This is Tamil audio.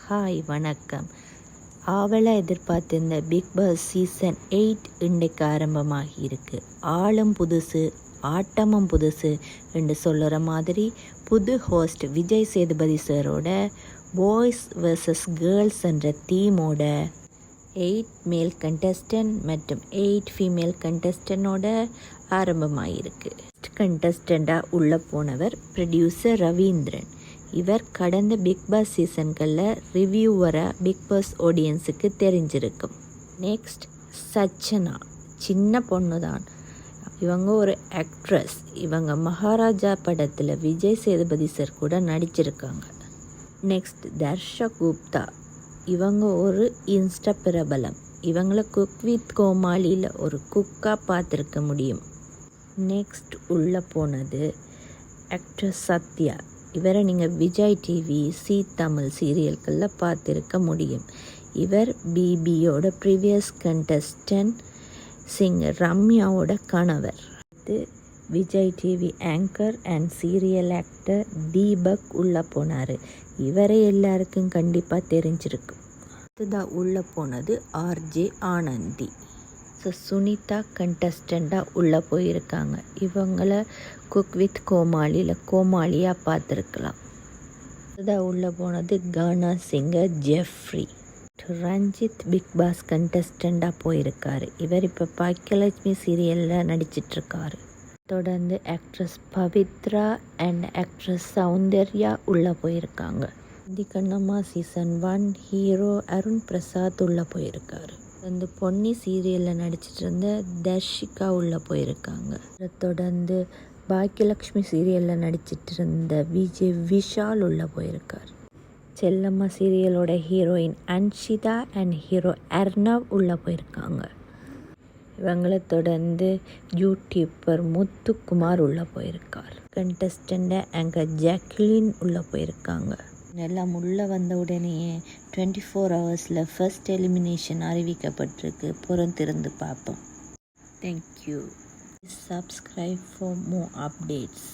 ஹாய் வணக்கம். ஆவலாக எதிர்பார்த்திருந்த பிக் பாஸ் சீசன் 8 இன்றைக்கு ஆரம்பமாகி இருக்கு. ஆளும் புதுசு, ஆட்டமும் புதுசு என்று சொல்லுற மாதிரி புது ஹோஸ்ட் விஜய் சேதுபதி சாரோட பாய்ஸ் vs கேர்ள்ஸ் என்ற தீமோட 8 மேல் கண்டஸ்டன்ட் மற்றும் 8 ஃபீமேல் கண்டஸ்டன்டோட ஆரம்பமாகிருக்கு. கண்டஸ்டண்டாக உள்ள போனவர் ப்ரொடியூசர் ரவீந்திரன். இவர் கடந்த பிக் பாஸ் சீசன்களில் ரிவ்யூவராக பிக் பாஸ் ஆடியன்ஸுக்கு தெரிஞ்சிருக்கும். நெக்ஸ்ட் சச்சனா, சின்ன பொண்ணு தான். இவங்க ஒரு ஆக்ட்ரஸ். இவங்க மகாராஜா படத்தில் விஜய் சேதுபதி சார் கூட நடிச்சிருக்காங்க. நெக்ஸ்ட் தர்ஷா குப்தா, இவங்க ஒரு இன்ஸ்டா பிரபலம். இவங்களை குக் வித் கோமாளியில் ஒரு குக்காக பார்த்துருக்க முடியும். நெக்ஸ்ட் உள்ள போனது ஆக்ட்ரஸ் சத்யா. இவரை நீங்கள் விஜய் டிவி, சி தமிழ் சீரியல்களில் பார்த்துருக்க முடியும். இவர் பிபியோட ப்ரீவியஸ் கண்டஸ்டன்ட் சிங்கர் ரம்யாவோட கணவர். இது Vijay TV anchor and serial actor Deepak உள்ள போனார். இவரை எல்லாருக்கும் கண்டிப்பாக தெரிஞ்சிருக்கும். அடுத்ததாக உள்ள போனது ஆர்ஜே ஆனந்தி. சுனிதா கண்டஸ்டண்டாக உள்ளே போயிருக்காங்க. இவங்களை குக் வித் கோமாளியில் கோமாளியாக பார்த்துருக்கலாம். அடுத்ததாக உள்ளே போனது gana singer Jeffrey. Ranjith Bigg Boss கண்டஸ்டண்டாக போயிருக்காரு. இவர் இப்போ பாக்கியலட்சுமி சீரியலில் நடிச்சிட்ருக்காரு. தொடர்ந்து actress Pavithra and actress Soundarya உள்ளே போயிருக்காங்க. தி கண்ணம்மா சீசன் 1 ஹீரோ அருண் பிரசாத் உள்ளே போயிருக்காரு. வந்து பொன்னி சீரியலில் நடிச்சிட்டு இருந்த தர்ஷிகா உள்ளே போயிருக்காங்க. தொடர்ந்து பாக்கியலட்சுமி சீரியலில் நடிச்சிட்டு இருந்த விஜய் விஷால் உள்ளே போயிருக்கார். செல்லம்மா சீரியலோட heroine Anshitha and hero Arnav உள்ளே போயிருக்காங்க. இவங்களை தொடர்ந்து யூடியூபர் முத்துக்குமார் உள்ளே போயிருக்கார். கண்டஸ்டண்ட ஆங்கர் ஜாக்லின் உள்ளே போயிருக்காங்க. எல்லாம் உள்ளே வந்த உடனேயே 24 ஹவர்ஸில் ஃபர்ஸ்ட் எலிமினேஷன் அறிவிக்கப்பட்டிருக்கு. பொறுத்திருந்து பார்ப்போம். Thank you. Subscribe for more updates.